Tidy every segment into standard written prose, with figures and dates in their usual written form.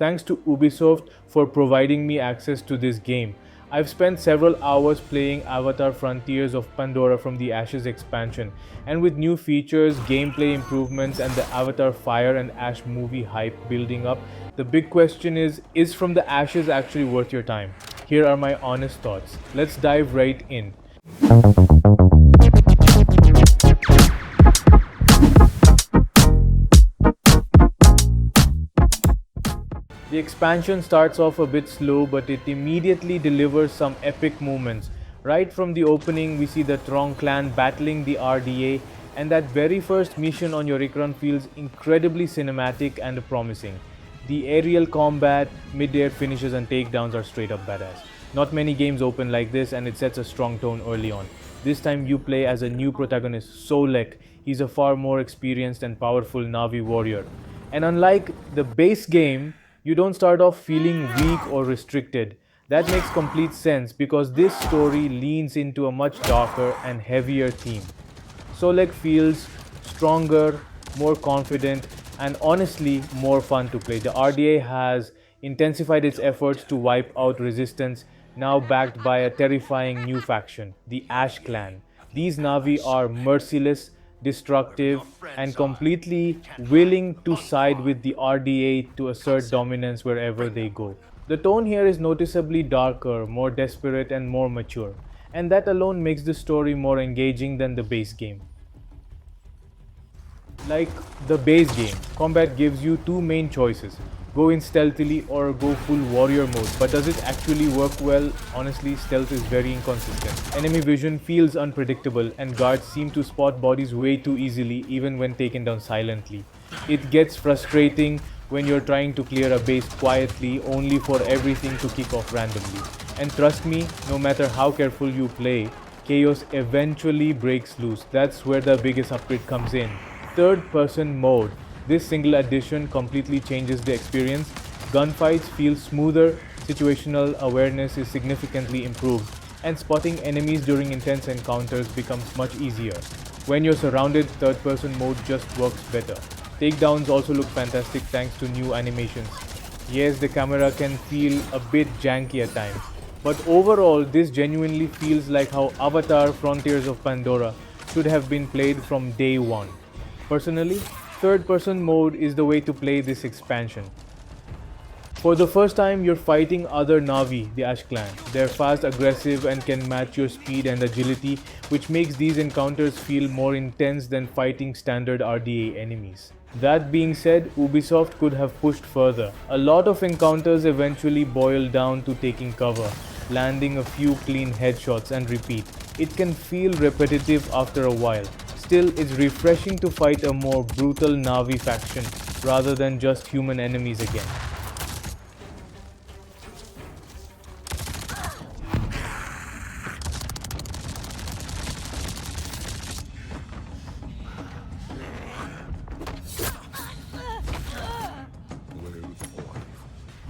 Thanks to Ubisoft for providing me access to this game. I've spent several hours playing Avatar Frontiers of Pandora from the Ashes expansion, and with new features, gameplay improvements, and the Avatar Fire and Ash movie hype building up, the big question is From the Ashes actually worth your time? Here are my honest thoughts. Let's dive right in. The expansion starts off a bit slow, but it immediately delivers some epic moments. Right from the opening, we see the Trong clan battling the RDA, and that very first mission on your Ikran feels incredibly cinematic and promising. The aerial combat, mid-air finishes and takedowns are straight up badass. Not many games open like this, and it sets a strong tone early on. This time you play as a new protagonist, Solek. He's a far more experienced and powerful Na'vi warrior. And unlike the base game, you don't start off feeling weak or restricted. That makes complete sense because this story leans into a much darker and heavier theme. Solek feels stronger, more confident, and honestly more fun to play. The RDA has intensified its efforts to wipe out resistance, now backed by a terrifying new faction, the Ash Clan. These Na'vi are merciless, destructive, and completely willing to side with the RDA to assert dominance wherever they go. The tone here is noticeably darker, more desperate, and more mature, and that alone makes the story more engaging than the base game. Like the base game, combat gives you two main choices: go in stealthily or go full warrior mode. But does it actually work well? Honestly, stealth is very inconsistent. Enemy vision feels unpredictable, and guards seem to spot bodies way too easily even when taken down silently. It gets frustrating when you're trying to clear a base quietly only for everything to kick off randomly. And trust me, no matter how careful you play, chaos eventually breaks loose. That's where the biggest upgrade comes in. Third-person mode. This single addition completely changes the experience. Gunfights feel smoother, situational awareness is significantly improved, and spotting enemies during intense encounters becomes much easier. When you're surrounded, third-person mode just works better. Takedowns also look fantastic thanks to new animations. Yes, the camera can feel a bit janky at times, but overall this genuinely feels like how Avatar Frontiers of Pandora should have been played from day one. Personally, third-person mode is the way to play this expansion. For the first time, you're fighting other Na'vi, the Ash Clan. They're fast, aggressive, and can match your speed and agility, which makes these encounters feel more intense than fighting standard RDA enemies. That being said, Ubisoft could have pushed further. A lot of encounters eventually boil down to taking cover, landing a few clean headshots and repeat. It can feel repetitive after a while. Still, it's refreshing to fight a more brutal Na'vi faction rather than just human enemies again.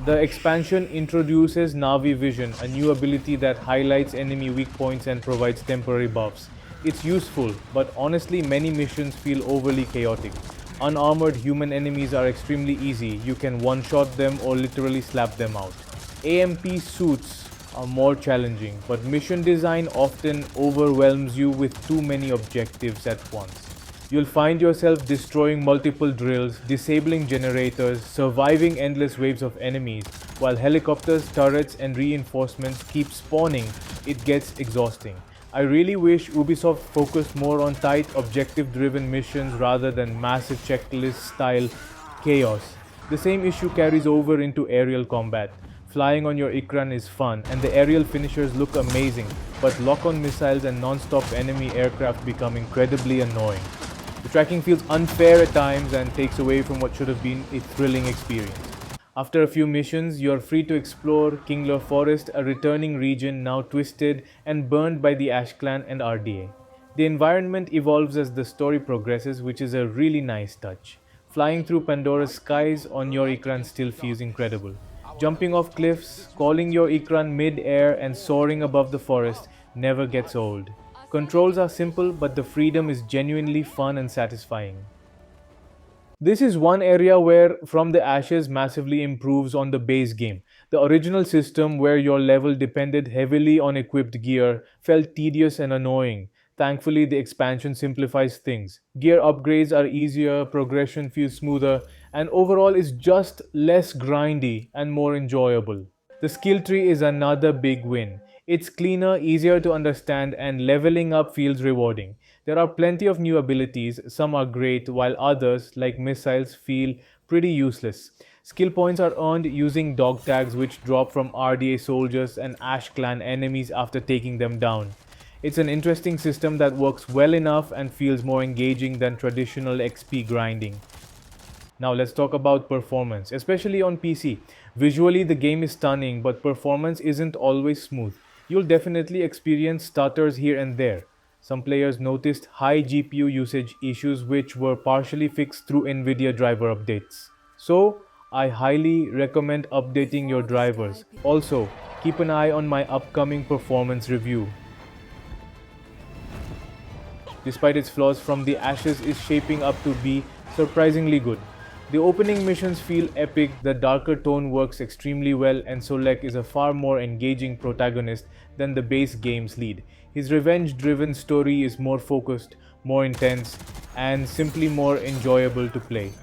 The expansion introduces Na'vi Vision, a new ability that highlights enemy weak points and provides temporary buffs. It's useful, but honestly many missions feel overly chaotic. Unarmored human enemies are extremely easy. You can one-shot them or literally slap them out. AMP suits are more challenging, but mission design often overwhelms you with too many objectives at once. You'll find yourself destroying multiple drills, disabling generators, surviving endless waves of enemies, while helicopters, turrets, and reinforcements keep spawning. It gets exhausting. I really wish Ubisoft focused more on tight, objective-driven missions rather than massive checklist-style chaos. The same issue carries over into aerial combat. Flying on your Ikran is fun, and the aerial finishers look amazing, but lock-on missiles and non-stop enemy aircraft become incredibly annoying. The tracking feels unfair at times and takes away from what should have been a thrilling experience. After a few missions, you are free to explore Kingler Forest, a returning region now twisted and burned by the Ash Clan and RDA. The environment evolves as the story progresses, which is a really nice touch. Flying through Pandora's skies on your Ikran still feels incredible. Jumping off cliffs, calling your Ikran mid-air and soaring above the forest never gets old. Controls are simple, but the freedom is genuinely fun and satisfying. This is one area where From the Ashes massively improves on the base game. The original system, where your level depended heavily on equipped gear, felt tedious and annoying. Thankfully, the expansion simplifies things. Gear upgrades are easier, progression feels smoother, and overall is just less grindy and more enjoyable. The skill tree is another big win. It's cleaner, easier to understand, and leveling up feels rewarding. There are plenty of new abilities, some are great, while others, like missiles, feel pretty useless. Skill points are earned using dog tags, which drop from RDA soldiers and Ash Clan enemies after taking them down. It's an interesting system that works well enough and feels more engaging than traditional XP grinding. Now let's talk about performance, especially on PC. Visually, the game is stunning, but performance isn't always smooth. You'll definitely experience stutters here and there. Some players noticed high GPU usage issues, which were partially fixed through NVIDIA driver updates. So, I highly recommend updating your drivers. Also, keep an eye on my upcoming performance review. Despite its flaws, From the Ashes is shaping up to be surprisingly good. The opening missions feel epic, the darker tone works extremely well, and Solek is a far more engaging protagonist than the base game's lead. His revenge-driven story is more focused, more intense, and simply more enjoyable to play.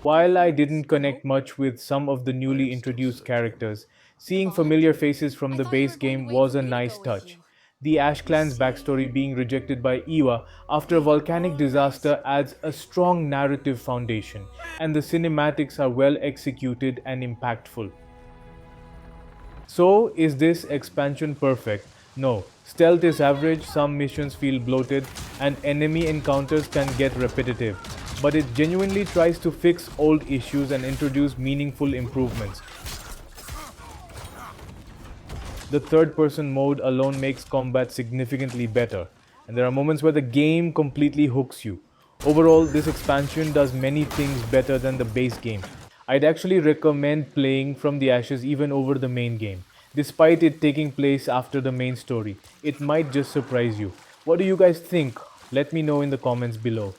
While I didn't connect much with some of the newly introduced characters, seeing familiar faces from the base game was a nice touch. The Ash Clan's backstory, being rejected by Eva after a volcanic disaster, adds a strong narrative foundation, and the cinematics are well executed and impactful. So, is this expansion perfect? No. Stealth is average, some missions feel bloated, and enemy encounters can get repetitive. But it genuinely tries to fix old issues and introduce meaningful improvements. The third-person mode alone makes combat significantly better, and there are moments where the game completely hooks you. Overall, this expansion does many things better than the base game. I'd actually recommend playing From the Ashes even over the main game. Despite it taking place after the main story, it might just surprise you. What do you guys think? Let me know in the comments below.